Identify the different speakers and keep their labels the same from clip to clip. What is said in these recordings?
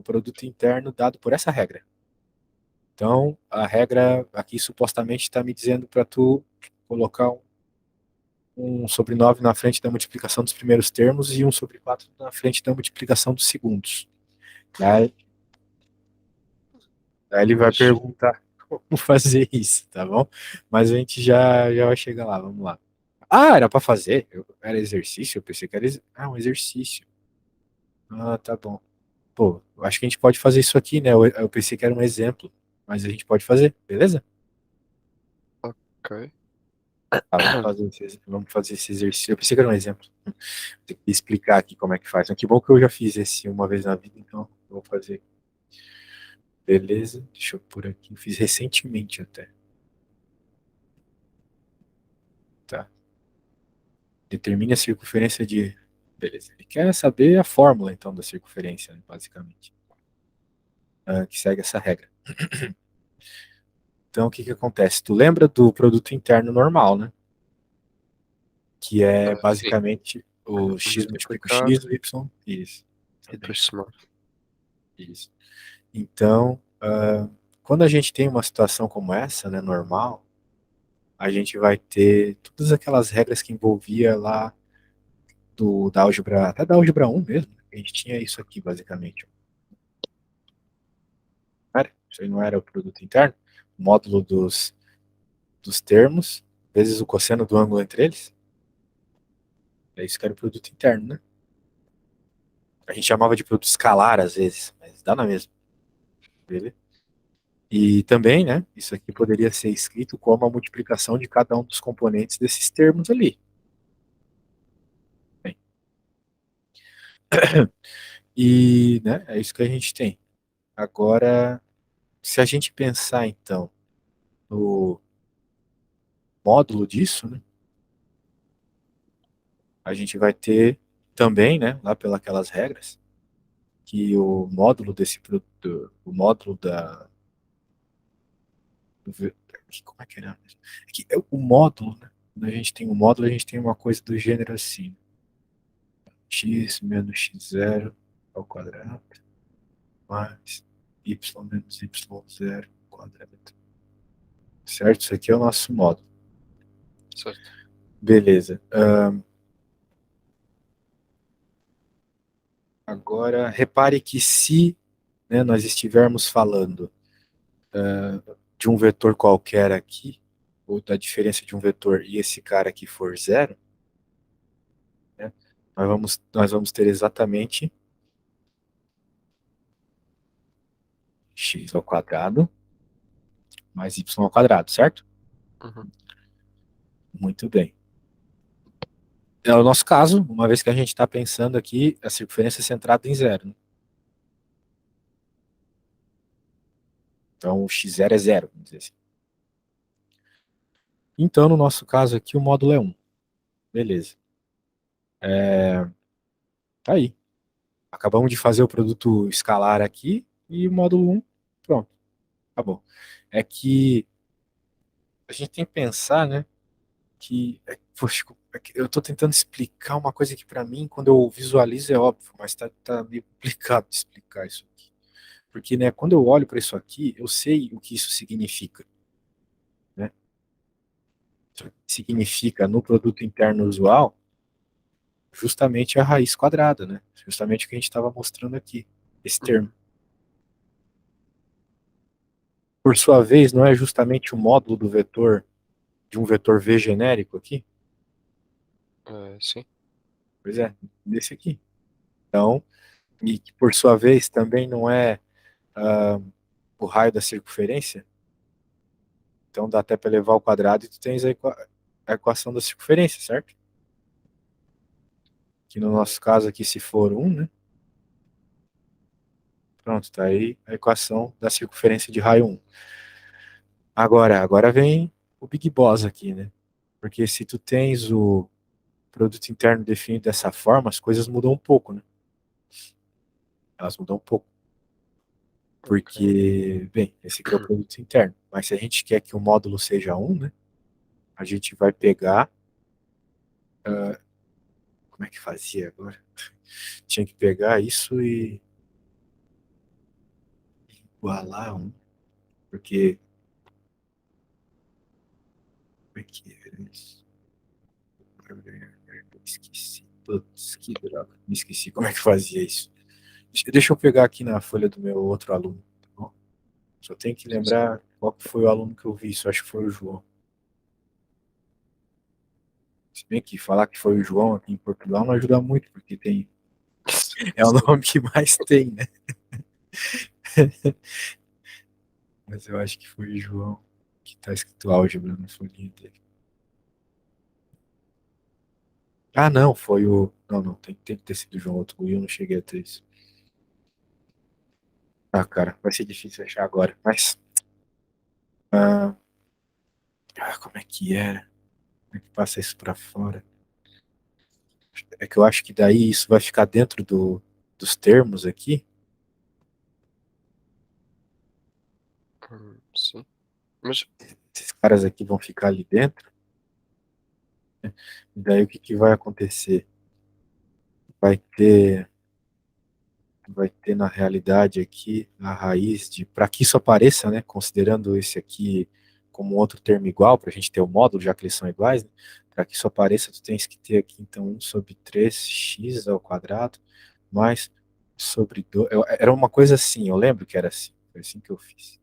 Speaker 1: produto interno dado por essa regra. Então, a regra aqui supostamente está me dizendo para tu colocar um sobre 9 na frente da multiplicação dos primeiros termos e um sobre 4 na frente da multiplicação dos segundos. Daí ele vai
Speaker 2: Oxe,
Speaker 1: perguntar como fazer isso, tá bom? Mas a gente já vai chegar lá, vamos lá. Ah, era para fazer? Era exercício? Eu pensei que era um exercício. Ah, tá bom. Pô, eu acho que a gente pode fazer isso aqui, né? Eu pensei que era um exemplo, mas a gente pode fazer, beleza?
Speaker 2: ok.
Speaker 1: Tá, vamos fazer esse exercício. Eu pensei que era um exemplo. Tem que explicar aqui como é que faz. Mas que bom que eu já fiz esse uma vez na vida, então eu vou fazer. Beleza, deixa eu pôr aqui. Eu fiz recentemente até. Tá. Determine a circunferência de. Beleza. Ele quer saber a fórmula, então, da circunferência, né, basicamente. Que segue essa regra. Então, o que que acontece? Tu lembra do produto interno normal, né? Que é
Speaker 2: Sim,
Speaker 1: basicamente o x multiplica o
Speaker 2: multiplicar
Speaker 1: x, o y. Isso.
Speaker 2: e
Speaker 1: Também.
Speaker 2: depois somar.
Speaker 1: Isso. Então, quando a gente tem uma situação como essa, né, normal, a gente vai ter todas aquelas regras que envolvia lá da álgebra, até da álgebra um mesmo. A gente tinha isso aqui, basicamente. Isso aí não era o produto interno, o módulo dos termos, vezes o cosseno do ângulo entre eles. É isso que era o produto interno, né? A gente chamava de produto escalar às vezes, mas dá na mesma. Beleza? E também, né, isso aqui poderia ser escrito como a multiplicação de cada um dos componentes desses termos ali. Bem, e, né, é isso que a gente tem. Agora, se a gente pensar, então, no módulo disso, né, a gente vai ter também, né, lá pelas regras, que o módulo desse produto, o módulo como é que era? É que o módulo, né, quando a gente tem um módulo, a gente tem uma coisa do gênero assim, x menos x0 ao quadrado, mais y menos y0 ao quadrado. Certo? Isso aqui é o nosso módulo.
Speaker 2: Certo.
Speaker 1: Beleza. Agora, repare que se, né, nós estivermos falando de um vetor qualquer aqui, ou da diferença de um vetor e esse cara aqui for zero, né, nós vamos ter exatamente x ao quadrado mais y ao quadrado, certo?
Speaker 2: Uhum.
Speaker 1: Muito bem. É o nosso caso, uma vez que a gente está pensando aqui a circunferência centrada em zero, né? Então, o x0 é zero, vamos dizer assim. Então, no nosso caso aqui, o módulo é 1. Beleza. Tá aí. Acabamos de fazer o produto escalar aqui e o módulo 1, pronto, acabou. É que a gente tem que pensar, né, poxa, eu estou tentando explicar uma coisa que para mim, quando eu visualizo é óbvio, mas tá meio complicado de explicar isso aqui. Porque, né, quando eu olho para isso aqui, eu sei o que isso significa, né? Isso significa no produto interno usual justamente a raiz quadrada, né? Justamente o que a gente estava mostrando aqui, esse termo.
Speaker 2: Uhum.
Speaker 1: Por sua vez, não é justamente o módulo do vetor de um vetor V genérico aqui?
Speaker 2: Sim.
Speaker 1: Pois é, desse aqui. Então, e que por sua vez também não é ah, o raio da circunferência, então dá até para elevar ao quadrado e tu tens a equação da circunferência, certo? Que no nosso caso aqui, se for 1, né? Pronto, tá aí a equação da circunferência de raio 1. Agora vem o Big Boss aqui, né? Porque se tu tens o produto interno definido dessa forma, as coisas mudam um pouco, né? Elas mudam um pouco.
Speaker 2: Ok.
Speaker 1: Porque, bem, esse aqui é o produto interno. Mas se a gente quer que o módulo seja 1, né? A gente vai pegar. Como é que fazia agora? Tinha que pegar isso e. igualar 1, porque... Como é que era isso? Esqueci. Putz, que droga. Me esqueci como é que fazia isso. Deixa eu pegar aqui na folha do meu outro aluno, tá bom? Só tenho que
Speaker 2: Sim, sim.
Speaker 1: lembrar qual que foi o aluno que eu vi isso. Acho que foi o João. Se bem que falar que foi o João aqui em Portugal não ajuda muito, porque tem, é o nome que mais tem, né? Mas eu acho que foi o João que tá escrito álgebra na folhinha dele. Ah, não, foi o. Não, não, tem que ter sido o João outro. Eu não cheguei a ter isso. Ah, cara, vai ser difícil achar agora. Mas. Ah, como é que era? Como é que passa isso pra fora? É que eu acho que daí isso vai ficar dentro dos termos aqui.
Speaker 2: Sim. Mas
Speaker 1: Esses caras aqui vão ficar ali dentro. E daí o que que vai acontecer? Vai ter, vai ter na realidade aqui a raiz de, para que isso apareça, né? Considerando esse aqui como outro termo igual, para a gente ter o módulo, já que eles são iguais, né? Para que isso apareça, tu tens que ter aqui então 1/3x ao quadrado mais sobre 2. Era uma coisa assim, eu lembro que era assim. Foi assim que eu fiz.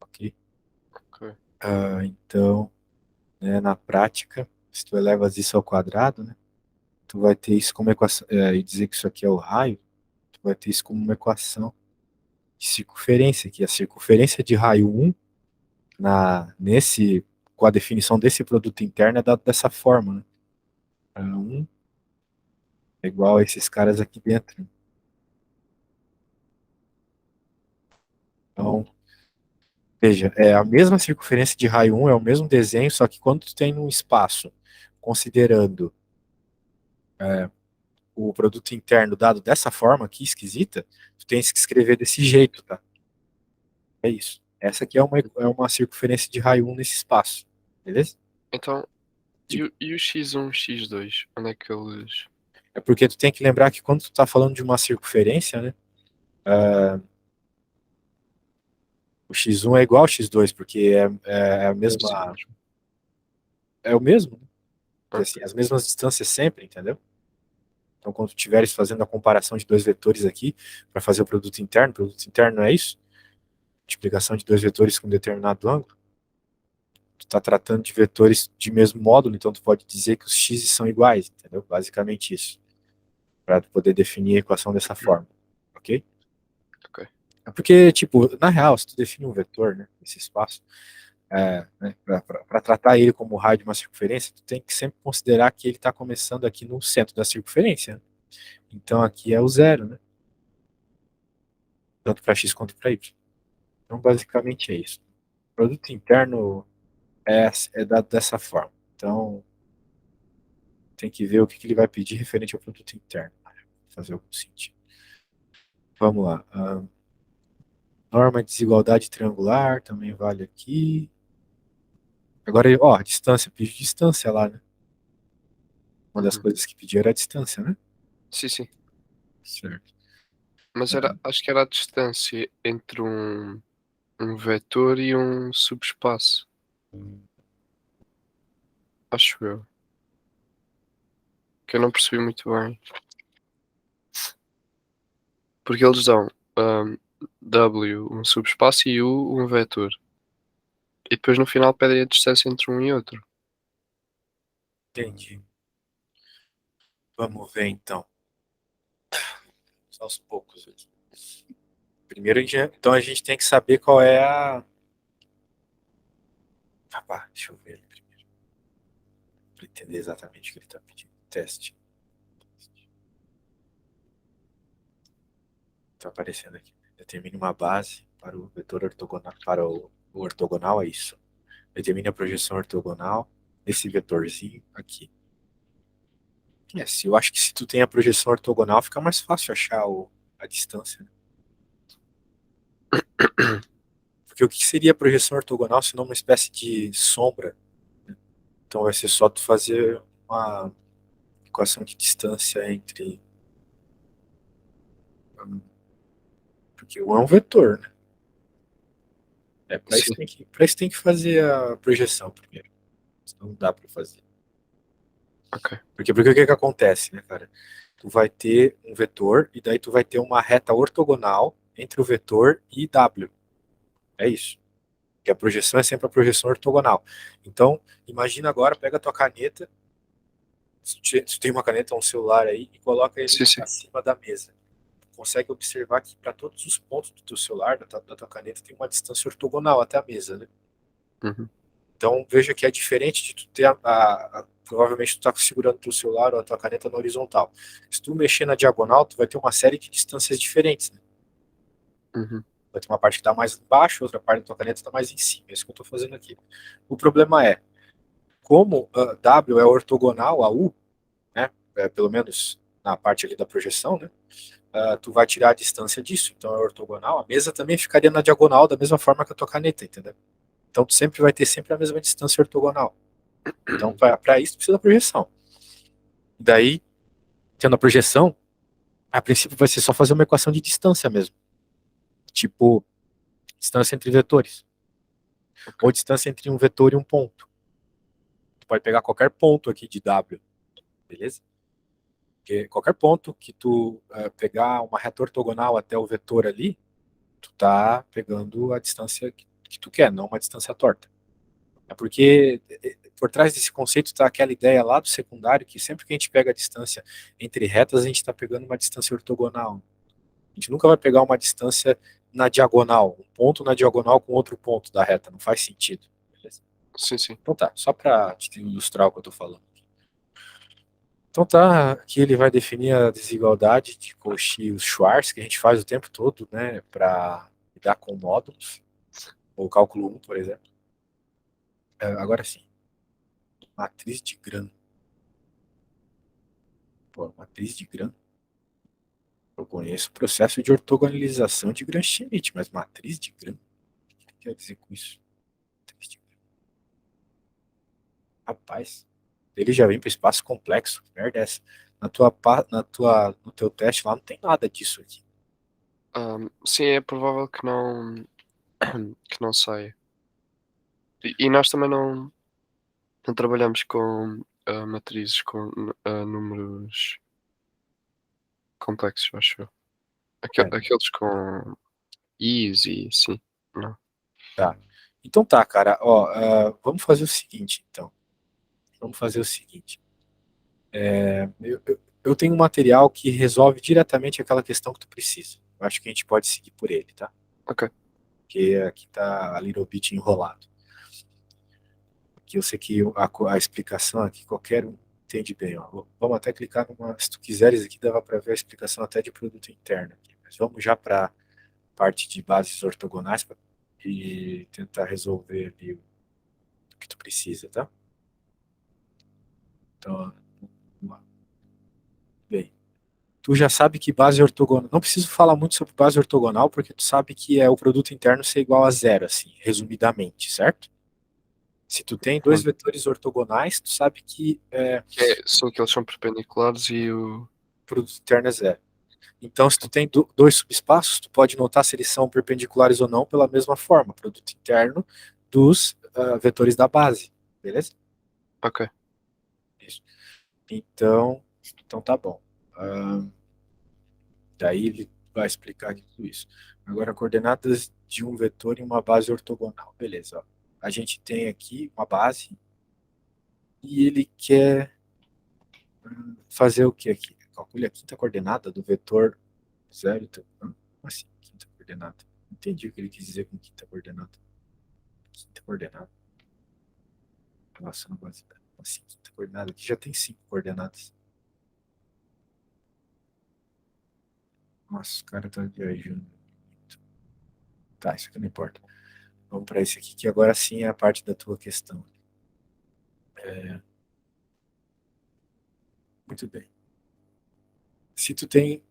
Speaker 1: Ok?
Speaker 2: ok.
Speaker 1: Então, né, na prática, se tu elevas isso ao quadrado, né, tu vai ter isso como equação, e dizer que isso aqui é o raio, tu vai ter isso como uma equação de circunferência, que a circunferência de raio 1 com a definição desse produto interno é dado dessa forma, né? 1 é igual a esses caras aqui dentro. Então, veja, é a mesma circunferência de raio 1, é o mesmo desenho, só que quando tu tem um espaço, considerando o produto interno dado dessa forma aqui, esquisita, tu tens que escrever desse jeito, tá? É isso. Essa aqui é uma circunferência de raio 1 nesse espaço, beleza?
Speaker 2: Então,
Speaker 1: Tipo,
Speaker 2: e o X1, X2? Onde é que eles.
Speaker 1: é porque tu tem que lembrar que quando tu tá falando de uma circunferência, né, o x1 é igual ao x2, porque é a
Speaker 2: É assim
Speaker 1: mesma,
Speaker 2: mesmo.
Speaker 1: é o mesmo, né? Quer dizer
Speaker 2: Ok.
Speaker 1: assim, as mesmas distâncias sempre, entendeu? Então, quando tu estiveres fazendo a comparação de dois vetores aqui, para fazer o produto interno não é isso? Multiplicação de dois vetores com determinado ângulo. Tu está tratando de vetores de mesmo módulo, então tu pode dizer que os x são iguais, entendeu? Basicamente isso, para poder definir a equação dessa forma, ok?
Speaker 2: Ok.
Speaker 1: É porque, tipo, na real, se tu define um vetor, né, esse espaço, né, para tratar ele como raio de uma circunferência, tu tem que sempre considerar que ele está começando aqui no centro da circunferência, né? Então aqui é o zero, né? Tanto para x quanto para y. Então basicamente é isso. O produto interno é dado dessa forma. Então tem que ver o que, que ele vai pedir referente ao produto interno. Fazer algum sentido. Vamos lá. Norma de desigualdade triangular também vale aqui. Agora, ó, distância, pediu distância lá, né? Uma das
Speaker 2: Uhum.
Speaker 1: coisas que pediu era a distância, né?
Speaker 2: Sim, sim.
Speaker 1: Certo.
Speaker 2: Mas era, acho que era a distância entre um vetor e um subespaço. Acho eu. Que eu não percebi muito bem. Porque eles dão hum, W um subespaço e U um vetor. E depois no final pedem a distância entre um e outro.
Speaker 1: Entendi. Vamos ver então. Só aos poucos aqui. Primeiro, então a gente tem que saber qual é a. Ah, pá, deixa eu ver ele primeiro. Para entender exatamente o que ele está pedindo. Teste. Está aparecendo aqui. Determine uma base para o vetor ortogonal. Para o ortogonal, é isso. Determine a projeção ortogonal desse vetorzinho aqui. Se eu acho que se tu tem a projeção ortogonal, fica mais fácil achar a distância, né? Porque o que seria a projeção ortogonal se não uma espécie de sombra? Então vai ser só tu fazer uma equação de distância entre Porque o é um vetor, né? Para isso,
Speaker 2: Sim.
Speaker 1: pra isso tem que fazer a projeção primeiro. Senão não dá para fazer.
Speaker 2: Ok.
Speaker 1: Porque o que acontece, né, cara? Tu vai ter um vetor e daí tu vai ter uma reta ortogonal entre o vetor e W. É isso. Que a projeção é sempre a projeção ortogonal. Então, imagina agora, pega a tua caneta, se tu tem uma caneta ou um celular aí, e coloca ele
Speaker 2: Sim, sim.
Speaker 1: acima da mesa. Tu consegue observar que para todos os pontos do teu celular, da tua caneta, tem uma distância ortogonal até a mesa, né?
Speaker 2: Uhum.
Speaker 1: Então, veja que é diferente de tu ter provavelmente tu está segurando o teu celular ou a tua caneta na horizontal. Se tu mexer na diagonal, tu vai ter uma série de distâncias diferentes, né?
Speaker 2: Uhum.
Speaker 1: Vai ter uma parte que está mais embaixo, outra parte da tua caneta está mais em cima. É isso que eu estou fazendo aqui. O problema é, como W é ortogonal a U, né? Pelo menos na parte ali da projeção, né? Tu vai tirar a distância disso. Então é ortogonal. A mesa também ficaria na diagonal da mesma forma que a tua caneta, entendeu? Então tu sempre vai ter sempre a mesma distância ortogonal. Então, para isso, precisa da projeção. Daí, tendo a projeção, a princípio vai ser só fazer uma equação de distância mesmo. Tipo, distância entre vetores.
Speaker 2: Ok.
Speaker 1: Ou distância entre um vetor e um ponto. Tu pode pegar qualquer ponto aqui de W, beleza? Porque qualquer ponto que tu pegar uma reta ortogonal até o vetor ali, tu tá pegando a distância que tu quer, não uma distância torta. É porque por trás desse conceito está aquela ideia lá do secundário que sempre que a gente pega a distância entre retas, a gente está pegando uma distância ortogonal. A gente nunca vai pegar uma distância na diagonal, um ponto na diagonal com outro ponto da reta, não faz sentido. Beleza?
Speaker 2: Sim, sim.
Speaker 1: Então tá, só para te ilustrar o que eu estou falando. Então tá, aqui ele vai definir a desigualdade de Cauchy-Schwarz, que a gente faz o tempo todo, né, para lidar com módulos, ou cálculo 1, por exemplo. Agora sim, matriz de Gram. Pô, matriz de Gram. Eu conheço o processo de ortogonalização de Gram-Schmidt, mas matriz de Gram? O que quer dizer com isso? Matriz de Gram. Rapaz, ele já vem para espaço complexo. Que merda é essa? No teu teste lá não tem nada disso aqui.
Speaker 2: Sim, é provável que não que não saia. E nós também não trabalhamos com, matrizes com, números complexos, acho eu.
Speaker 1: É,
Speaker 2: Aqueles com is e assim, não.
Speaker 1: tá. Então tá, cara. Ó, vamos fazer o seguinte, então. Vamos fazer o seguinte. Eu tenho um material que resolve diretamente aquela questão que tu precisa. Eu acho que a gente pode seguir por ele, tá?
Speaker 2: Ok.
Speaker 1: Porque aqui tá a little bit enrolado. Que eu sei que a explicação aqui qualquer um entende bem. Ó. Vamos até clicar numa. Se tu quiseres aqui, dava para ver a explicação até de produto interno. Aqui. Mas vamos já para a parte de bases ortogonais e tentar resolver ali o que tu precisa, tá? Então, vamos lá. Bem, tu já sabe que base ortogonal. Não preciso falar muito sobre base ortogonal, porque tu sabe que é o produto interno ser igual a zero, assim, resumidamente, certo? Se tu tem dois
Speaker 2: Pronto.
Speaker 1: vetores ortogonais, tu sabe que
Speaker 2: Sim, que eles são perpendiculares e o
Speaker 1: o produto interno é zero. Então, se tu tem dois subespaços, tu pode notar se eles são perpendiculares ou não pela mesma forma, produto interno dos vetores da base, beleza?
Speaker 2: ok.
Speaker 1: Isso. Então tá bom. Ah, daí ele vai explicar aqui tudo isso. Agora, coordenadas de um vetor em uma base ortogonal, beleza? Ó. A gente tem aqui uma base e ele quer fazer o que aqui? Calcule a quinta coordenada do vetor zero. Como assim, quinta coordenada? Não entendi o que ele quis dizer com quinta coordenada. Quinta coordenada. Relação base. Assim, quinta coordenada. Aqui já tem cinco coordenadas. Nossa, o cara tá viajando. Tá, isso aqui não importa. Vamos para esse aqui, que agora sim é a parte da tua questão. Muito bem. Se tu tem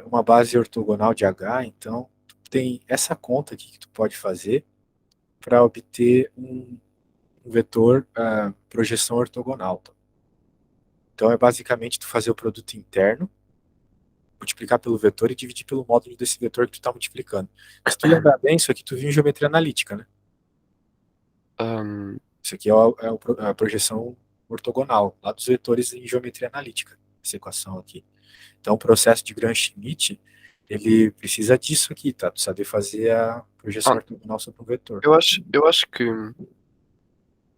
Speaker 1: uma base ortogonal de H, então tu tem essa conta aqui que tu pode fazer para obter um vetor projeção ortogonal. Tá? Então é basicamente tu fazer o produto interno multiplicar pelo vetor e dividir pelo módulo desse vetor que tu está multiplicando. Se tu lembrar bem, isso aqui tu viu em geometria analítica, né?
Speaker 2: Ahm,
Speaker 1: Isso aqui é a projeção ortogonal, lá dos vetores em geometria analítica, essa equação aqui. Então, o processo de Gram-Schmidt, ele precisa disso aqui, tá? Tu saber fazer a projeção
Speaker 2: ah,
Speaker 1: ortogonal sobre um vetor.
Speaker 2: eu acho que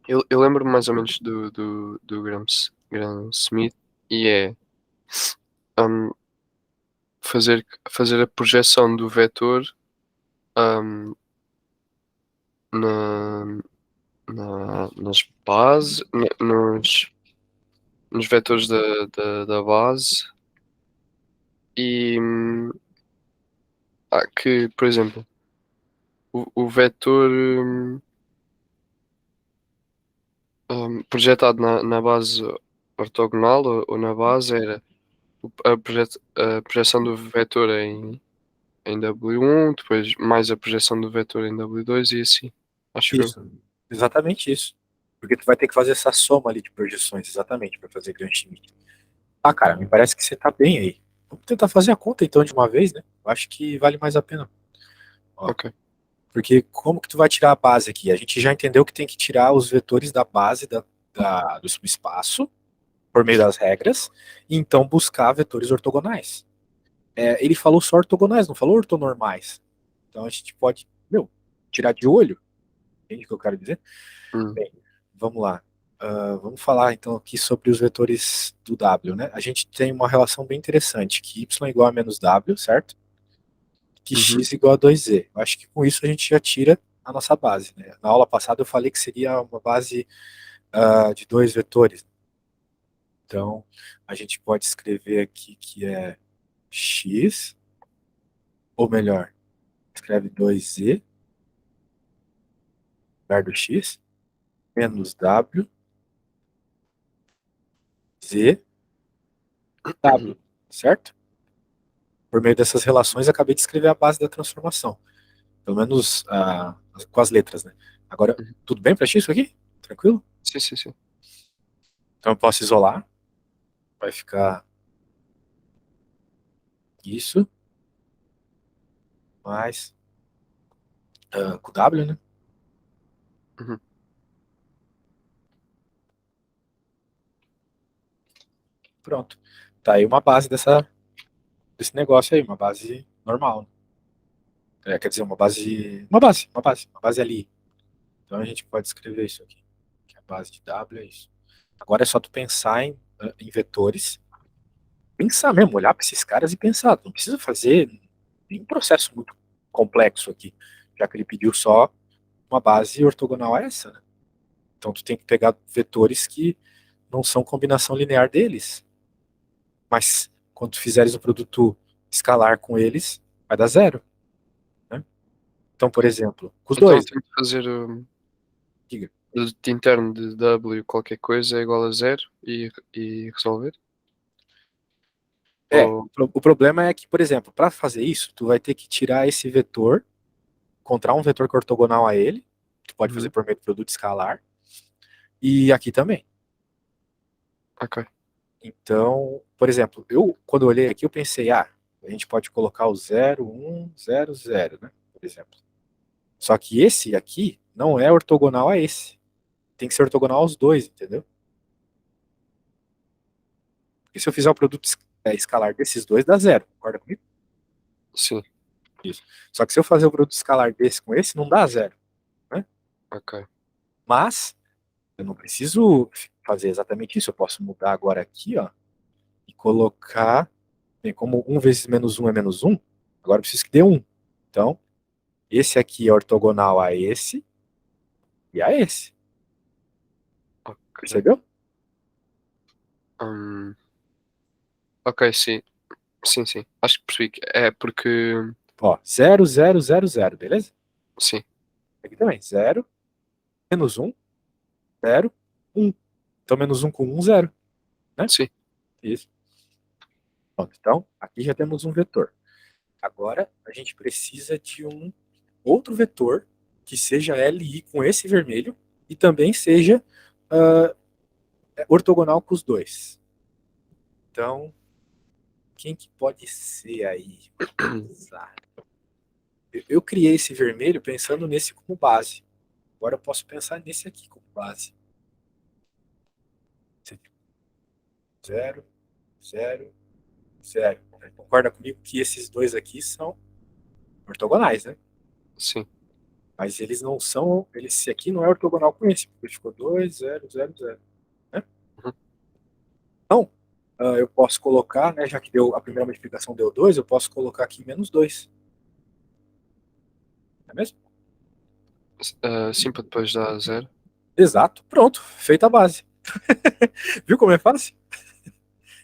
Speaker 2: eu lembro mais ou menos do Gram-Smith e é ahm, fazer a projeção do vetor ahm, na, nas bases, nos vetores da base e que, por exemplo, o vetor projetado na base ortogonal ou na base era a projeção do vetor em W1, depois mais a projeção do vetor em W2 e assim, acho eu.
Speaker 1: Isso, exatamente isso. Porque tu vai ter que fazer essa soma ali de projeções, exatamente, para fazer Gram-Schmidt. Ah, cara, me parece que você tá bem aí. Vamos tentar fazer a conta então de uma vez, né? Eu acho que vale mais a pena. Ó,
Speaker 2: Ok.
Speaker 1: porque como que tu vai tirar a base aqui? A gente já entendeu que tem que tirar os vetores da base do subespaço, por meio das regras, e então buscar vetores ortogonais. Ele falou só ortogonais, não falou ortonormais. Então a gente pode, tirar de olho, entende o que eu quero dizer?
Speaker 2: Hum,
Speaker 1: Bem, vamos lá. Vamos falar então aqui sobre os vetores do W, né? A gente tem uma relação bem interessante, que y é igual a menos W, certo? Que
Speaker 2: uhum,
Speaker 1: x é igual a 2z. Eu acho que com isso a gente já tira a nossa base, né? Na aula passada eu falei que seria uma base de dois vetores. Então, a gente pode escrever aqui que é x, ou melhor, escreve 2z, lugar do x, menos w, z, w, certo? Por meio dessas relações, acabei de escrever a base da transformação. Pelo menos com as letras, né? Agora,
Speaker 2: uhum.
Speaker 1: tudo bem para ti isso aqui? Tranquilo?
Speaker 2: Sim, sim, sim.
Speaker 1: Então eu posso isolar, vai ficar isso, mais com W, né?
Speaker 2: Uhum,
Speaker 1: Pronto. Tá aí uma base desse negócio aí, uma base normal, né? Quer dizer, uma base ali. Então a gente pode escrever isso aqui, que a base de W é isso. Agora é só tu pensar em vetores, pensar mesmo, olhar para esses caras e pensar. Não precisa fazer nenhum processo muito complexo aqui, já que ele pediu só uma base ortogonal a essa, né? Então tu tem que pegar vetores que não são combinação linear deles, mas quando tu fizeres um produto escalar com eles, vai dar zero, né? Então, por
Speaker 2: ok.
Speaker 1: exemplo, com os
Speaker 2: Então
Speaker 1: dois,
Speaker 2: tenho que fazer
Speaker 1: diga.
Speaker 2: de interno de W qualquer coisa é igual a zero e resolver? Ou,
Speaker 1: O problema é que, por exemplo, para fazer isso, tu vai ter que tirar esse vetor, encontrar um vetor que é ortogonal a ele, tu pode fazer
Speaker 2: uhum,
Speaker 1: por meio do produto escalar, e aqui também.
Speaker 2: ok.
Speaker 1: Então, por exemplo, quando eu olhei aqui, eu pensei, a gente pode colocar o 0, 1, 0, 0, né? Por exemplo. Só que esse aqui não é ortogonal a esse. Tem que ser ortogonal aos dois, entendeu? Porque se eu fizer o produto escalar desses dois, dá zero. Concorda comigo?
Speaker 2: Sim,
Speaker 1: Isso. Só que se eu fazer o produto escalar desse com esse, não dá zero, né?
Speaker 2: ok.
Speaker 1: Mas eu não preciso fazer exatamente isso. Eu posso mudar agora aqui, ó, e colocar, bem, como um vezes menos um é menos um, agora eu preciso que dê um. Então, esse aqui é ortogonal a esse e a esse.
Speaker 2: Ok.
Speaker 1: Percebeu?
Speaker 2: Hum, ok, sim. Sim, sim. Acho que percebi que é porque.
Speaker 1: Ó, 0, 0, 0, 0, beleza?
Speaker 2: Sim,
Speaker 1: Aqui também, 0, menos um, 0, 1. Então, menos um com um, 0, né?
Speaker 2: sim.
Speaker 1: Isso. Pronto. Então, aqui já temos um vetor. Agora, a gente precisa de um outro vetor que seja LI com esse vermelho e também seja uh, ortogonal com os dois. Então, quem que pode ser aí? Eu criei esse vermelho pensando nesse como base. Agora eu posso pensar nesse aqui como base. 0, 0, 0. Concorda comigo que esses dois aqui são ortogonais, né?
Speaker 2: Sim.
Speaker 1: Mas eles não são. Esse aqui não é ortogonal com esse, porque ficou 2, 0, 0, 0. Né?
Speaker 2: Uhum.
Speaker 1: Então, eu posso colocar, né, já que deu, a primeira multiplicação deu 2, eu posso colocar aqui menos 2. Não é mesmo?
Speaker 2: Sim, para depois dar 0.
Speaker 1: Exato. Pronto. Feita a base. Viu como é fácil?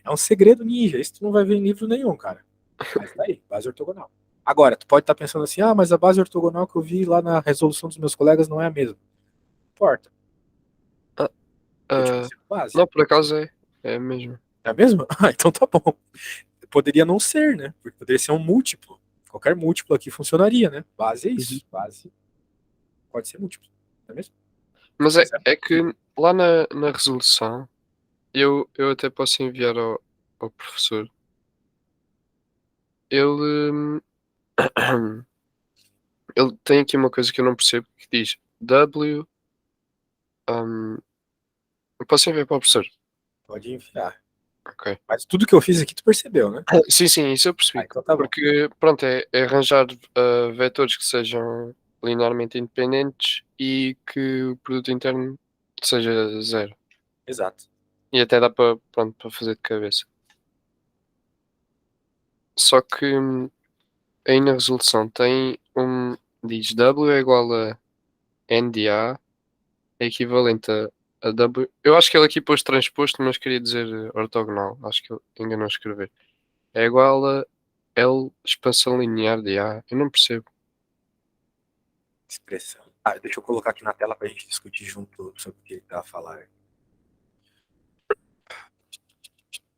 Speaker 1: É um segredo ninja. Isso tu não vai ver em livro nenhum, cara. Mas tá aí, base ortogonal. Agora, tu pode estar pensando assim, mas a base ortogonal que eu vi lá na resolução dos meus colegas não é a mesma. Não importa.
Speaker 2: Ah,
Speaker 1: Continua
Speaker 2: ah,
Speaker 1: sendo base.
Speaker 2: não, por acaso é. É mesmo.
Speaker 1: É a mesma? Ah, então tá bom. Poderia não ser, né? Porque poderia ser um múltiplo. Qualquer múltiplo aqui funcionaria, né? Base é
Speaker 2: Uhum.
Speaker 1: isso. Base pode ser múltiplo. Não é mesmo?
Speaker 2: Mas
Speaker 1: Mas
Speaker 2: é que lá na resolução, eu até posso enviar ao professor. Ele, ele tem aqui uma coisa que eu não percebo que diz W. hum, eu posso enviar para o professor?
Speaker 1: pode enviar.
Speaker 2: Ok.
Speaker 1: Mas tudo que eu fiz aqui tu percebeu, né?
Speaker 2: Sim, sim, isso eu
Speaker 1: Ah,
Speaker 2: percebi.
Speaker 1: então tá bom.
Speaker 2: Porque, pronto, é arranjar vetores que sejam linearmente independentes e que o produto interno seja zero.
Speaker 1: Exato.
Speaker 2: E até dá para, pronto, para fazer de cabeça. Só que aí na resolução tem diz W é igual a NDA, é equivalente a W. Eu acho que ele aqui pôs transposto, mas queria dizer ortogonal. Acho que ele enganou a escrever. É igual a L expansão linear de A. Eu não percebo.
Speaker 1: Expressão. Ah, deixa eu colocar aqui na tela pra gente discutir junto sobre o que ele tá a falar.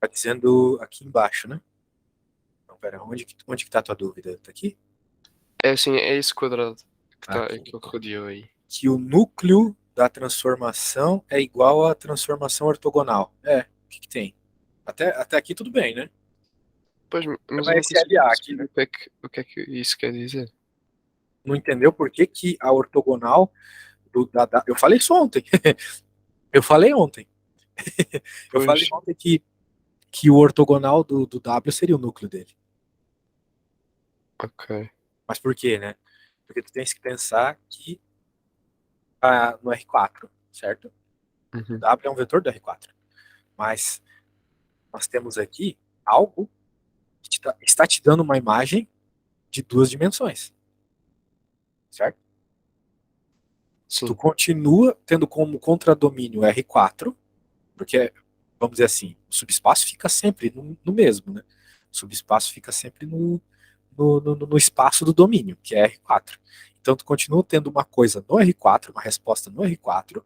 Speaker 1: Tá dizendo aqui embaixo, né? Não, pera, onde que tá a tua dúvida? Tá aqui?
Speaker 2: É assim, é esse quadrado que tá, é
Speaker 1: Aqui.
Speaker 2: que ele rodeou aí.
Speaker 1: Que o núcleo da transformação é igual à transformação ortogonal. É, o que que tem? Até aqui tudo bem, né?
Speaker 2: Pois, mas eu
Speaker 1: Mas
Speaker 2: não
Speaker 1: esse
Speaker 2: consigo
Speaker 1: LA aqui,
Speaker 2: perceber
Speaker 1: né?
Speaker 2: o que é que isso quer dizer.
Speaker 1: Não entendeu por que que a ortogonal eu falei isso ontem. Eu falei ontem. Eu falei
Speaker 2: Pois,
Speaker 1: ontem que o ortogonal do W seria o núcleo dele.
Speaker 2: ok.
Speaker 1: Mas por quê, né? Porque tu tens que pensar que no R4, certo? O
Speaker 2: Uhum.
Speaker 1: W é um vetor do R4. Mas nós temos aqui algo que está te dando uma imagem de duas dimensões, certo? Tu
Speaker 2: Sim,
Speaker 1: continua tendo como contradomínio R4, porque, vamos dizer assim, o subespaço fica sempre no mesmo, né? O subespaço fica sempre no espaço do domínio, que é R4. Então, tu continua tendo uma coisa no R4, uma resposta no R4,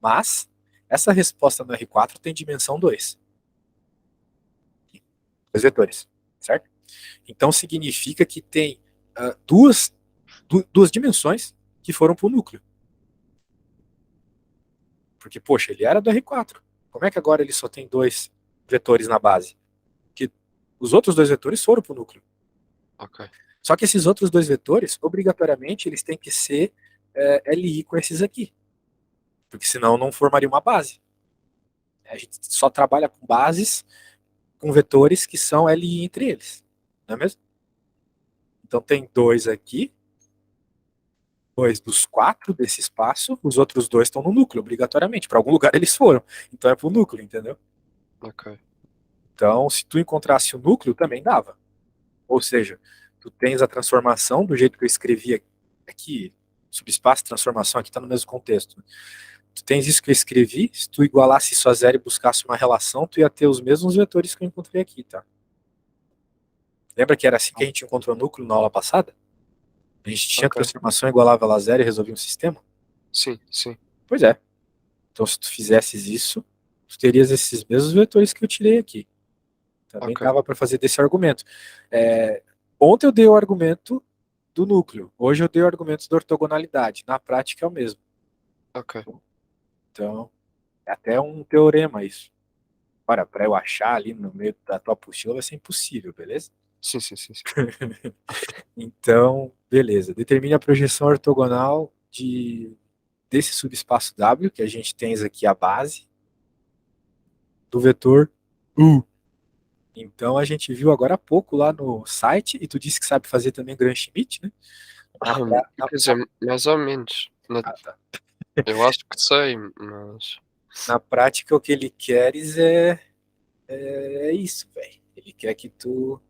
Speaker 1: mas essa resposta no R4 tem dimensão 2, dois vetores, certo? Então, significa que tem duas dimensões que foram para o núcleo. Porque, poxa, ele era do R4. Como é que agora ele só tem dois vetores na base? Que os outros dois vetores foram para o núcleo.
Speaker 2: ok.
Speaker 1: Só que esses outros dois vetores, obrigatoriamente, eles têm que ser LI com esses aqui. Porque senão não formaria uma base. A gente só trabalha com bases com vetores que são LI entre eles. Não é mesmo? Então tem dois aqui, dois dos quatro desse espaço, os outros dois estão no núcleo, obrigatoriamente. Para algum lugar eles foram. Então é para o núcleo, entendeu?
Speaker 2: Ok.
Speaker 1: Então, se tu encontrasse o núcleo, também dava. Ou seja, tu tens a transformação do jeito que eu escrevi aqui, subespaço, transformação, aqui está no mesmo contexto. Tu tens isso que eu escrevi, se tu igualasse isso a zero e buscasse uma relação, tu ia ter os mesmos vetores que eu encontrei aqui, tá? Lembra que era assim que a gente encontrou o núcleo na aula passada? A gente tinha
Speaker 2: Ok.
Speaker 1: transformação igualava ela a zero e resolvia um sistema?
Speaker 2: Sim, sim.
Speaker 1: Pois é. Então, se tu fizesses isso, tu terias esses mesmos vetores que eu tirei aqui. Também
Speaker 2: Ok.
Speaker 1: dava para fazer desse argumento. É, ontem eu dei o argumento do núcleo, hoje eu dei o argumento da ortogonalidade. Na prática é o mesmo.
Speaker 2: Ok.
Speaker 1: Então, é até um teorema isso. Ora, para eu achar ali no meio da tua apostila vai ser impossível, beleza?
Speaker 2: Sim, sim, sim, sim.
Speaker 1: Então, beleza. Determine a projeção ortogonal desse subespaço W, que a gente tem aqui a base, do vetor U. Então, a gente viu agora há pouco lá no site, e tu disse que sabe fazer também Gram-Schmidt, né? Na, pra- na,
Speaker 2: Quer dizer, mais ou menos.
Speaker 1: ah, tá.
Speaker 2: Eu acho que sei, mas
Speaker 1: Na prática, o que ele queres é isso, velho. Ele quer que tu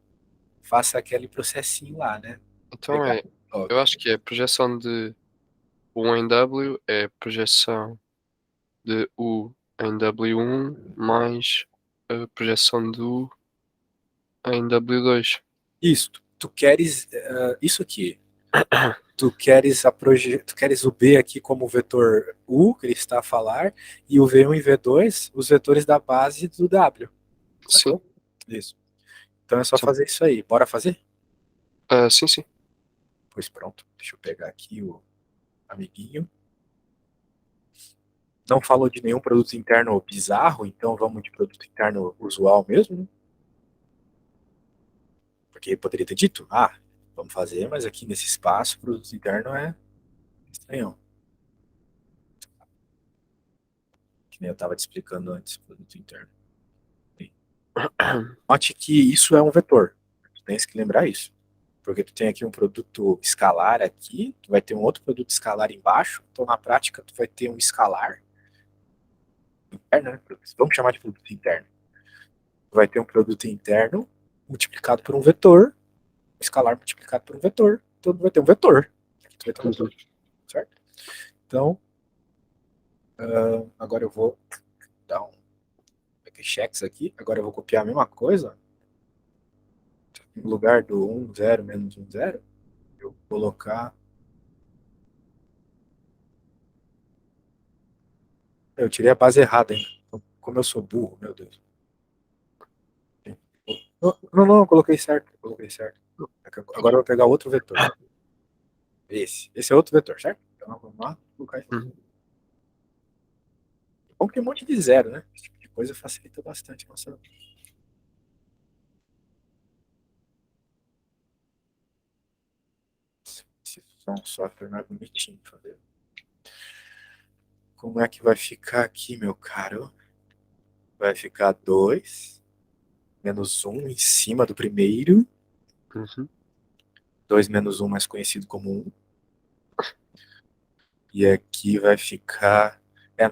Speaker 1: faça aquele processinho lá, né?
Speaker 2: então
Speaker 1: Pegar
Speaker 2: é,
Speaker 1: log.
Speaker 2: eu acho que é a projeção de U em W é a projeção de U em W1 mais a projeção de U em W2.
Speaker 1: Isso, tu queres isso aqui. Tu queres o B aqui como vetor U, que ele está a falar, e o V1 e V2, os vetores da base do W,
Speaker 2: Sim,
Speaker 1: sacou? Isso. Então é só
Speaker 2: então,
Speaker 1: fazer isso aí. Bora fazer?
Speaker 2: sim, sim.
Speaker 1: Pois pronto. Deixa eu pegar aqui o amiguinho. Não falou de nenhum produto interno bizarro, então vamos de produto interno usual mesmo, né? Porque poderia ter dito, vamos fazer, mas aqui nesse espaço, produto interno é estranhão. Que nem eu estava te explicando antes, produto interno. Note que isso é um vetor. Tu tens que lembrar isso. Porque tu tem aqui um produto escalar aqui, tu vai ter um outro produto escalar embaixo, então na prática tu vai ter um escalar interno, né? Vamos chamar de produto interno. Tu vai ter um produto interno multiplicado por um vetor, um escalar multiplicado por um vetor, então tu vai ter um vetor. Aqui tu vai ter um vetor, certo? Então, agora eu vou dar um checks aqui, agora eu vou copiar a mesma coisa, no lugar do 1, 0, menos 1, 0, eu vou colocar. Eu tirei a base errada ainda. Como eu sou burro, meu Deus. Não, não, não, eu coloquei certo. Eu coloquei certo. Agora eu vou pegar outro vetor. Esse é outro vetor, certo? Então vamos lá, colocar esse.
Speaker 2: Uhum.
Speaker 1: Bom que tem um monte de zero, né? Esse tipo de coisa facilita bastante a nossa. Esse software não é bonitinho de fazer. Como é que vai ficar aqui, meu caro? Vai ficar 2 menos um em cima do primeiro.
Speaker 2: Uhum.
Speaker 1: 2 menos um mais conhecido como um. E aqui vai ficar.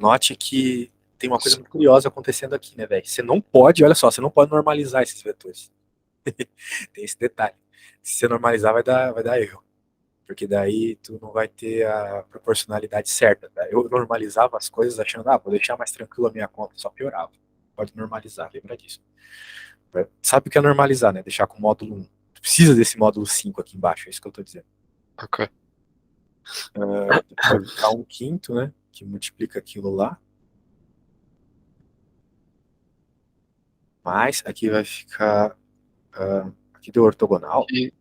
Speaker 1: Note que tem uma coisa
Speaker 2: Sim.
Speaker 1: muito curiosa acontecendo aqui, né, velho? Você não pode, olha só, você não pode normalizar esses vetores. Tem esse detalhe. Se você normalizar, vai dar erro. Porque daí tu não vai ter a proporcionalidade certa. Tá? Eu normalizava as coisas achando, vou deixar mais tranquilo a minha conta, só piorava. Pode normalizar, lembra disso. Sabe o que é normalizar, né? Deixar com o módulo 1. Tu precisa desse módulo 5 aqui embaixo, é isso que eu tô dizendo.
Speaker 2: Ok.
Speaker 1: Vai ficar um quinto, né? Que multiplica aquilo lá. Mas aqui vai ficar. Aqui deu ortogonal.
Speaker 2: E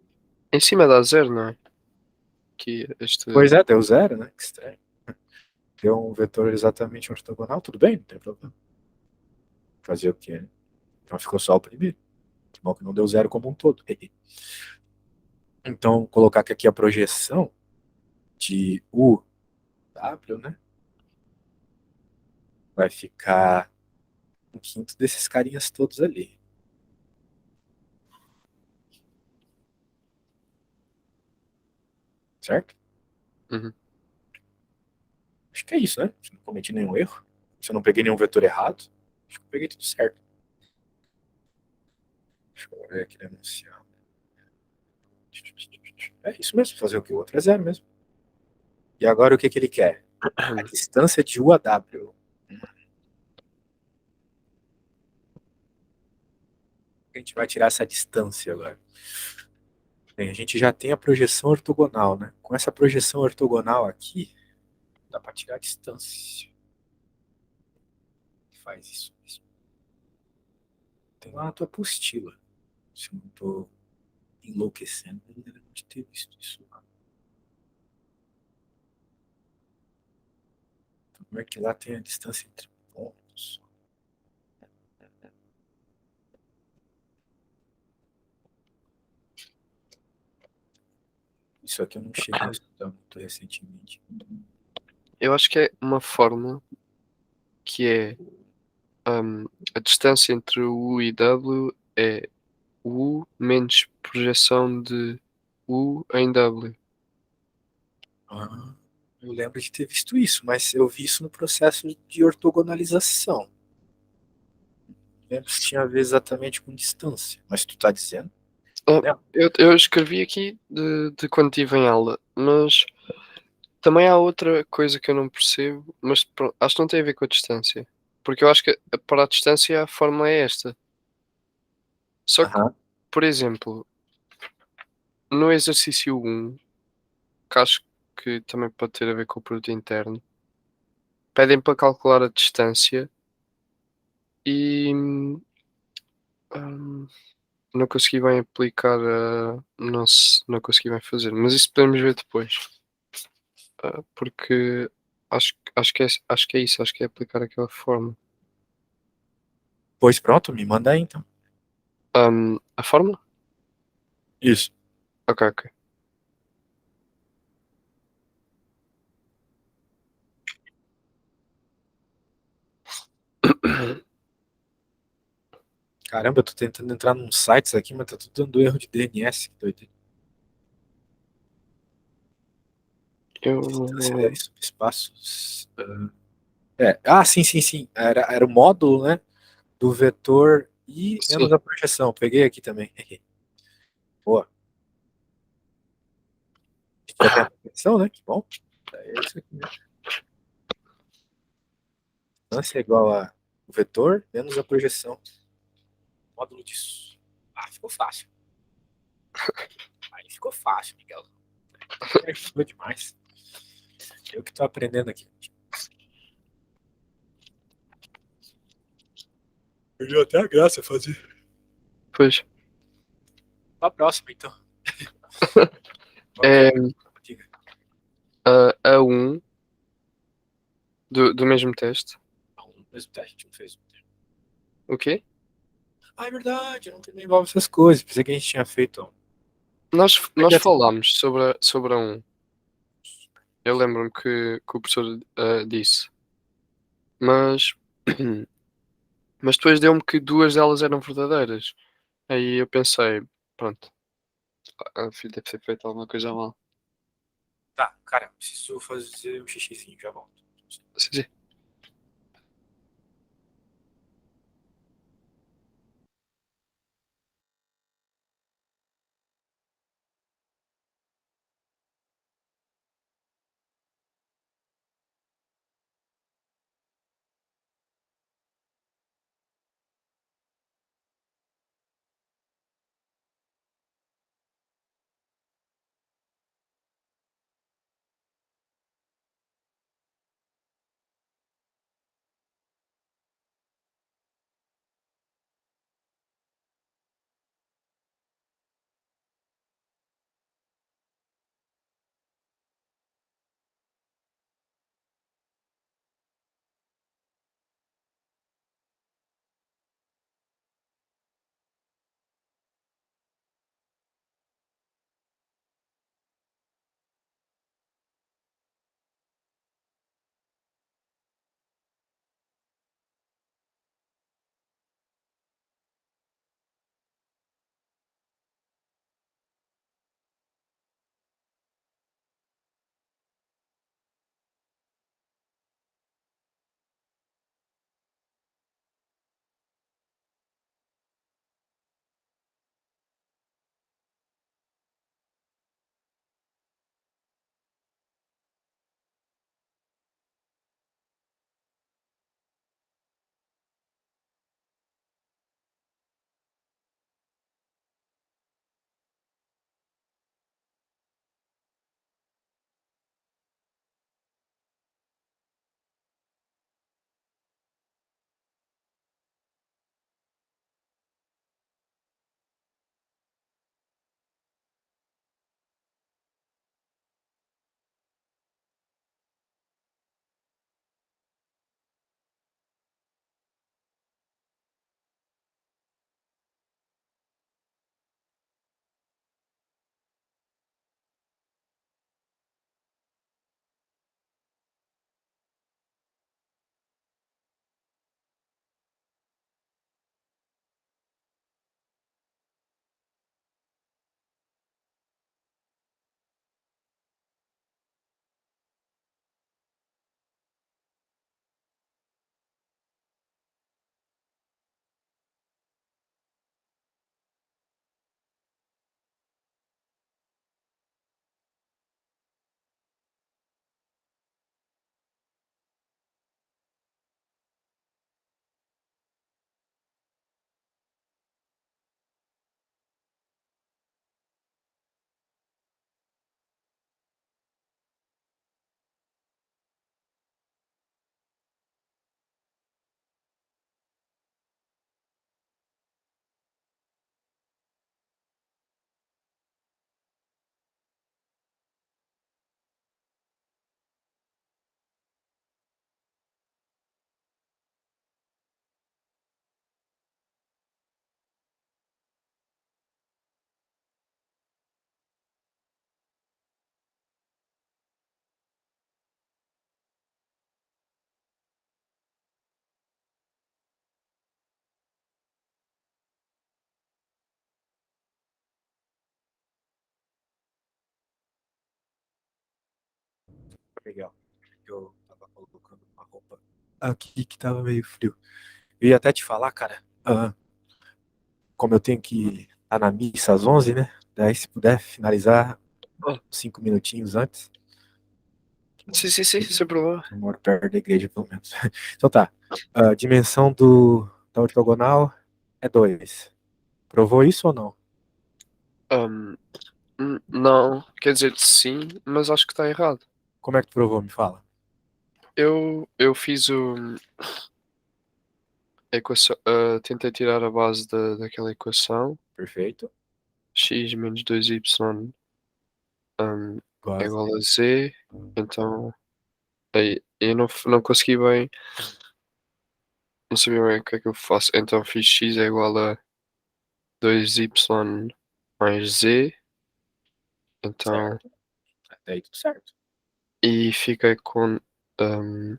Speaker 2: em cima dá zero, não é? Que este.
Speaker 1: Pois é, deu zero, né? Que estranho. Deu um vetor exatamente ortogonal, tudo bem, não tem problema. Fazer o quê? Né? Então ficou só o primeiro. Que bom que não deu zero como um todo. Então, colocar aqui a projeção de U W, né? Vai ficar um quinto desses carinhas todos ali. Certo?
Speaker 2: Uhum.
Speaker 1: Acho que é isso, né? Se não cometi nenhum erro. Se eu não peguei nenhum vetor errado. Acho que eu peguei tudo certo. Deixa eu ver aqui no enunciado. É isso mesmo, fazer o que? O outro é zero mesmo. E agora o que, que ele quer? A distância de U a W. A gente vai tirar essa distância agora. Bem, a gente já tem a projeção ortogonal, né? Com essa projeção ortogonal aqui, dá para tirar a distância. Faz isso mesmo. Tem lá na tua apostila. Se eu não estou enlouquecendo, eu lembro de ter visto isso lá. Como é que lá tem a distância entre pontos? Isso aqui eu não cheguei a estudar muito recentemente.
Speaker 2: Eu acho que é uma fórmula que é, hum, a distância entre o U e W é U menos projeção de U em W.
Speaker 1: Ah, eu lembro de ter visto isso, mas eu vi isso no processo de ortogonalização. Não lembro se tinha a ver exatamente com distância, mas tu tá dizendo?
Speaker 2: Ah,
Speaker 1: Não.
Speaker 2: eu escrevi aqui de quando estive em aula, mas também há outra coisa que eu não percebo, mas acho que não tem a ver com a distância. Porque eu acho que para a distância a fórmula é esta. Só que,
Speaker 1: Aham.
Speaker 2: por exemplo, no exercício 1, que acho que também pode ter a ver com o produto interno, pedem para calcular a distância e hum, não consegui bem aplicar, não consegui bem fazer, mas isso podemos ver depois. Porque acho que é isso, acho que é aplicar aquela forma.
Speaker 1: Pois pronto, me manda aí então.
Speaker 2: A fórmula?
Speaker 1: Isso.
Speaker 2: Ok, ok.
Speaker 1: Caramba, eu tô tentando entrar num sites aqui, mas tá tudo dando erro de DNS. Que doideira. Distância,
Speaker 2: Eu
Speaker 1: subespaços. Sim, sim, sim. Era o módulo, né? Do vetor e
Speaker 2: sim.
Speaker 1: menos a projeção. Peguei aqui também. Boa. A gente já tem a projeção, né? Que bom. É isso aqui mesmo. Distância é igual a o vetor menos a projeção. Módulo disso. Ah, ficou fácil. Aí ficou fácil, Miguel. Me ajudou demais. Eu que tô aprendendo aqui. Perdeu até a graça fazer.
Speaker 2: Pois.
Speaker 1: Pra próxima, então. Qual que é?
Speaker 2: É
Speaker 1: Diga.
Speaker 2: a um do mesmo teste.
Speaker 1: Não, no mesmo teste, a gente não fez.
Speaker 2: O quê?
Speaker 1: Ah, é verdade, eu não tenho envolve essas coisas. Pensei que a gente tinha feito.
Speaker 2: Nós falámos sobre a um. Eu lembro-me que o professor disse, mas, mas depois deu-me que duas delas eram verdadeiras. Aí eu pensei, pronto, filho, deve ter feito alguma coisa mal.
Speaker 1: Tá, cara, preciso fazer um xixizinho, já volto.
Speaker 2: Sim, sim.
Speaker 1: Legal. Eu tava colocando uma roupa aqui que tava meio frio. Eu ia até te falar, cara, como eu tenho que estar na missa às 11, né? Daí se puder finalizar
Speaker 2: Ah,
Speaker 1: 5 minutinhos antes,
Speaker 2: sim, sim, sim, sem problema.
Speaker 1: que eu moro perto da igreja, pelo menos. Então tá. A dimensão da ortogonal é 2. Provou isso ou não?
Speaker 2: Hum, não, quer dizer sim, mas acho que está errado.
Speaker 1: Como é que tu provou? Me fala.
Speaker 2: Eu fiz a equação, tentei tirar a base daquela equação,
Speaker 1: Perfeito.
Speaker 2: x menos 2y hum, é
Speaker 1: Quase.
Speaker 2: igual a z, então aí, eu não consegui bem, não sabia bem o que é que eu faço, então fiz x é igual a 2y mais z, então,
Speaker 1: Certo. Até aí tudo certo.
Speaker 2: e fiquei com hum,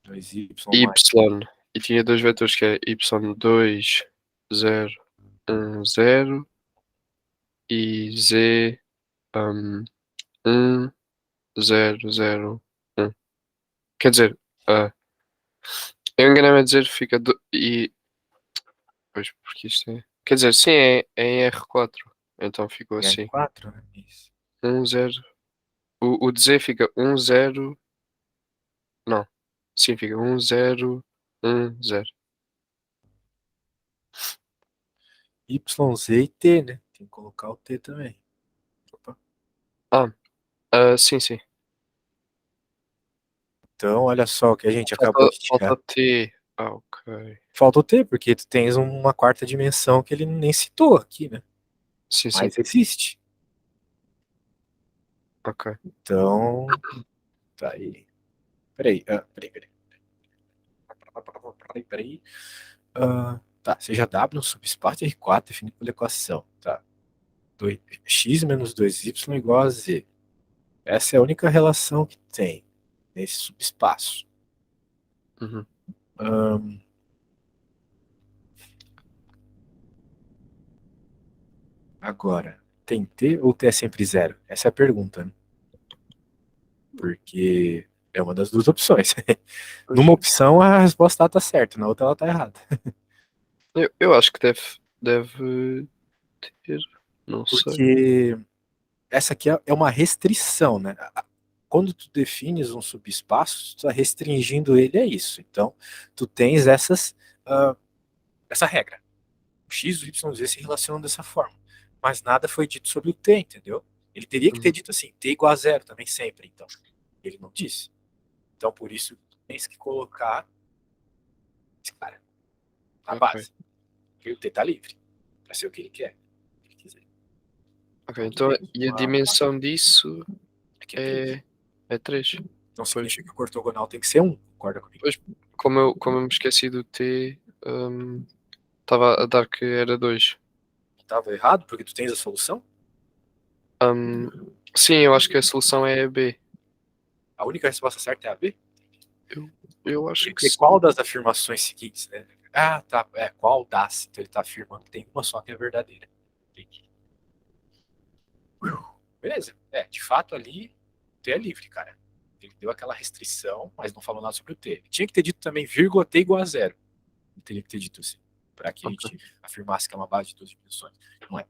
Speaker 1: 2y
Speaker 2: y,
Speaker 1: mais.
Speaker 2: e tinha dois vetores que é y2, 0, 1, 0 e z, hum, 1, 0, 0, 1. Quer dizer, eu enganei-me a dizer fica e pois, porque isto é quer dizer, sim, é em R4, então ficou
Speaker 1: Em
Speaker 2: assim,
Speaker 1: R4, né? Isso.
Speaker 2: 1, 0, o de Z fica 1, 0, não, sim, fica 1, 0, 1, 0.
Speaker 1: Y, Z e T, né? Tem que colocar o T também. Opa.
Speaker 2: Ah, sim, sim.
Speaker 1: Então, olha só o que a gente acabou
Speaker 2: Falta
Speaker 1: de
Speaker 2: falta
Speaker 1: tirar.
Speaker 2: T. Ah, ok.
Speaker 1: Falta o T, porque tu tens uma quarta dimensão que ele nem citou aqui, né?
Speaker 2: Sim, sim,
Speaker 1: Mas existe.
Speaker 2: ok.
Speaker 1: Então, tá aí. Peraí, peraí. Peraí. Tá, seja W um subespaço de R4 definido pela equação. Tá. X menos 2y igual a Z. Essa é a única relação que tem nesse subespaço.
Speaker 2: Uhum.
Speaker 1: Ahn, Agora, tem T ou T é sempre zero? Essa é a pergunta, né? Porque é uma das duas opções.
Speaker 2: Pois.
Speaker 1: Numa opção a resposta está certa, na outra ela está errada.
Speaker 2: Eu acho que deve ter, não sei.
Speaker 1: Porque essa aqui é uma restrição, né? Quando tu defines um subespaço, tu está restringindo ele a isso. Então, tu tens ah, essa regra. O X, o Y, o Z se relacionam dessa forma. Mas nada foi dito sobre o T, entendeu? Ele teria que ter
Speaker 2: Uhum.
Speaker 1: dito assim, T igual a zero também sempre, então. Ele não disse. Então, por isso, tu tens que colocar esse cara na
Speaker 2: Ok.
Speaker 1: base. Porque o T tá livre para ser o que ele quer. O que ele quiser.
Speaker 2: Ok,
Speaker 1: Então, tu
Speaker 2: então
Speaker 1: tens
Speaker 2: e a dimensão disso
Speaker 1: aqui é 3.
Speaker 2: é 3.
Speaker 1: Não
Speaker 2: Pois.
Speaker 1: significa que o ortogonal tem que ser 1. Concorda comigo?
Speaker 2: Pois, como eu me esqueci do T, estava a dar que era 2.
Speaker 1: Estava errado porque tu tens a solução?
Speaker 2: Hum, sim, eu acho que a solução é a B.
Speaker 1: A única resposta certa é a B?
Speaker 2: Eu, eu acho que
Speaker 1: Porque
Speaker 2: sim.
Speaker 1: qual das afirmações seguintes, né? Ah, tá. Qual das? Então ele está afirmando que tem uma só que é verdadeira. Beleza. De fato ali, o T é livre, cara. Ele deu aquela restrição, mas não falou nada sobre o T. Ele tinha que ter dito também vírgula T igual a zero. Ele teria que ter dito assim, para que a
Speaker 2: Ok.
Speaker 1: gente afirmasse que é uma base de duas dimensões. Não é.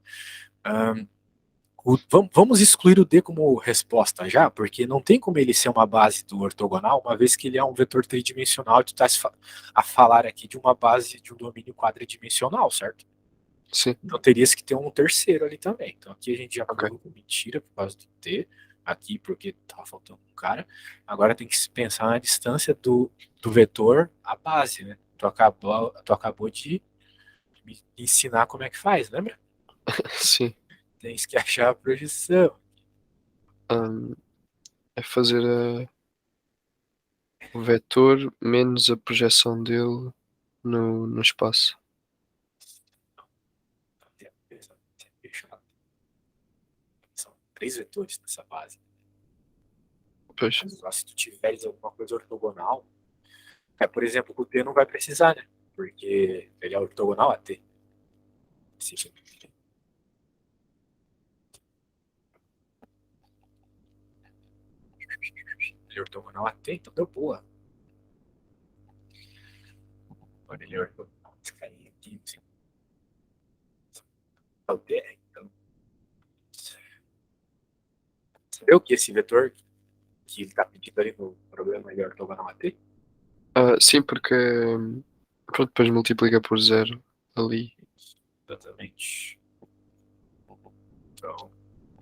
Speaker 1: Vamos excluir o D como resposta já, porque não tem como ele ser uma base do ortogonal, uma vez que ele é um vetor tridimensional e tu estás a falar aqui de uma base de um domínio quadridimensional, certo?
Speaker 2: Sim,
Speaker 1: Então terias que ter um terceiro ali também. Então aqui a gente já
Speaker 2: ok.
Speaker 1: provou mentira por causa do T, aqui porque estava faltando um cara. Agora tem que se pensar na distância do vetor à base, né? Tu acabou de me ensinar como é que faz, lembra?
Speaker 2: Sim.
Speaker 1: Tens que achar a projeção.
Speaker 2: Hum, é fazer o vetor menos a projeção dele no espaço.
Speaker 1: São três vetores nessa base.
Speaker 2: Pois.
Speaker 1: Mas só se tu tiveres alguma coisa ortogonal, por exemplo, o T não vai precisar, né? Porque ele é ortogonal a T. Sim. ele é ortogonal a t, então deu boa. Agora ele é ortogonal. Esse carinha aqui, assim, é o DR. Então, você vê o que esse vetor que ele está pedindo ali no problema ele é ortogonal a t?
Speaker 2: Sim, porque pronto, depois multiplica por zero ali.
Speaker 1: Exatamente. Então,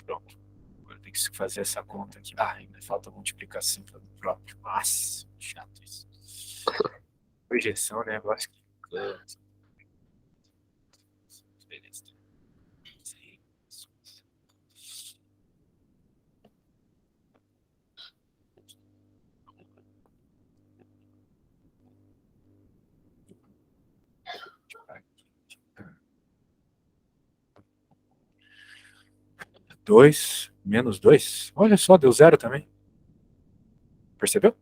Speaker 1: pronto. Agora tem que fazer essa conta aqui. Ah, ainda falta multiplicação pelo próprio. Nossa, chato isso. Projeção, né? Negócio que. Beleza. Dois menos 2. Olha só, deu zero também. Percebeu?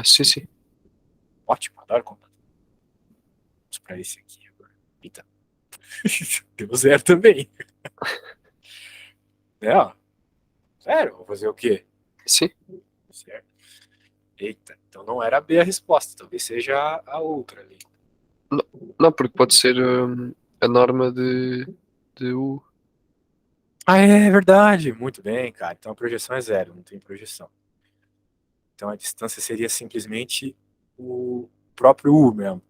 Speaker 2: Sim, sim.
Speaker 1: Ótimo, adoro contar. Vamos para esse aqui agora. Eita. Deu zero também. É, ó. Zero, vou fazer o quê?
Speaker 2: Sim.
Speaker 1: Certo. Eita, então não era B a resposta, talvez seja a outra ali.
Speaker 2: Não, porque pode ser a norma de U.
Speaker 1: Ah, é verdade. Muito bem, cara. Então a projeção é zero, não tem projeção. Então a distância seria simplesmente o próprio U mesmo.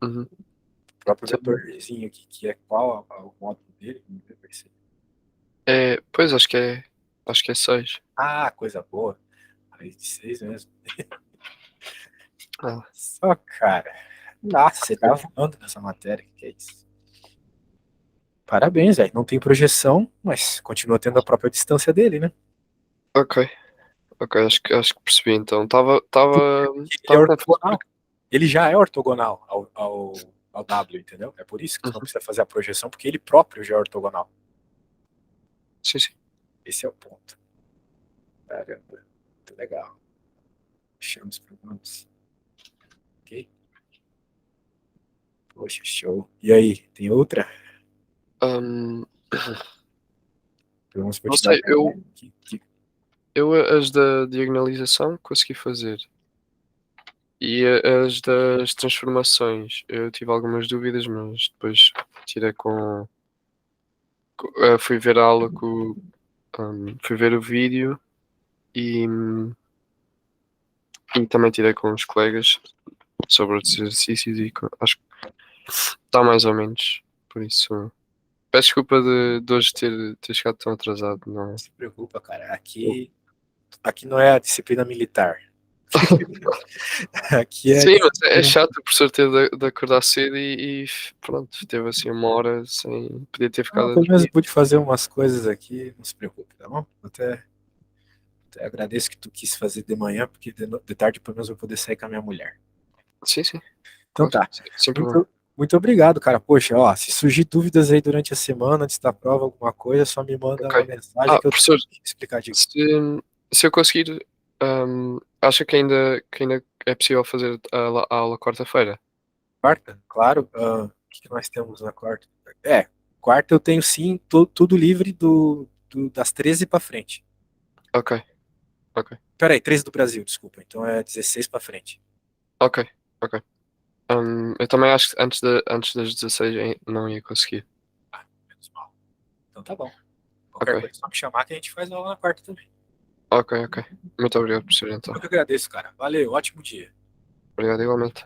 Speaker 2: Uhum.
Speaker 1: O próprio
Speaker 2: Então,
Speaker 1: vetorzinho aqui, que é qual o módulo dele? Não deu pra perceber.
Speaker 2: pois acho que é 6.
Speaker 1: Ah, coisa boa. Aí de 6 mesmo.
Speaker 2: Ah,
Speaker 1: Só, cara. Nossa, você tá voando nessa matéria. Que é isso? Parabéns, velho. Não tem projeção, mas continua tendo a própria distância dele, né?
Speaker 2: ok, ok, acho que percebi então. Estava
Speaker 1: Ele é
Speaker 2: até a fazer.
Speaker 1: ortogonal. Ele já é ortogonal ao W, entendeu? É por isso que você não
Speaker 2: Uhum.
Speaker 1: precisa fazer a projeção, porque ele próprio já é ortogonal.
Speaker 2: Sim, sim.
Speaker 1: Esse é o ponto. Caramba, muito legal. Fechamos os programas. Ok? Poxa, show. E aí, tem outra?
Speaker 2: Hum,
Speaker 1: Vamos
Speaker 2: não
Speaker 1: quantidade
Speaker 2: sei, eu as da diagonalização consegui fazer. E as das transformações, eu tive algumas dúvidas, mas depois tirei fui ver a aula fui ver o vídeo e, e também tirei com os colegas sobre outros exercícios e acho que está mais ou menos. Por isso, peço desculpa de hoje ter chegado tão atrasado, não
Speaker 1: Não
Speaker 2: é?
Speaker 1: se preocupa, cara. Aqui não é a disciplina militar. Aqui é a
Speaker 2: Sim, mas é
Speaker 1: disciplina.
Speaker 2: chato o professor ter de acordar cedo e pronto, teve assim uma hora sem poder ter
Speaker 1: Ah,
Speaker 2: ficado a
Speaker 1: pelo menos
Speaker 2: dormir.
Speaker 1: eu pude fazer umas coisas aqui. Não se preocupe, tá bom? Até agradeço que tu quis fazer de manhã, porque de tarde pelo menos eu vou poder sair com a minha mulher.
Speaker 2: Sim, sim,
Speaker 1: Então
Speaker 2: claro,
Speaker 1: tá.
Speaker 2: sem problema.
Speaker 1: Muito obrigado, cara. Poxa, ó, se surgir dúvidas aí durante a semana, antes da prova, alguma coisa, só me manda uma
Speaker 2: Ok.
Speaker 1: mensagem que eu
Speaker 2: Professor,
Speaker 1: tento explicar direito.
Speaker 2: se, se eu conseguir, acha que ainda é possível fazer a aula quarta-feira?
Speaker 1: Quarta, claro. O que nós temos na quarta? Quarta eu tenho sim, tudo livre das 13 para frente.
Speaker 2: Ok, ok,
Speaker 1: Peraí, 13 do Brasil, desculpa. Então é 16 para frente.
Speaker 2: ok, ok. Eu também acho que antes das 16 não ia conseguir.
Speaker 1: Ah, menos mal. Então tá bom.
Speaker 2: Ok,
Speaker 1: Qualquer coisa é só me chamar que a gente faz aula na quarta também.
Speaker 2: ok, ok. Muito obrigado, professor, então.
Speaker 1: Eu que agradeço, cara. Valeu, ótimo dia.
Speaker 2: Obrigado igualmente.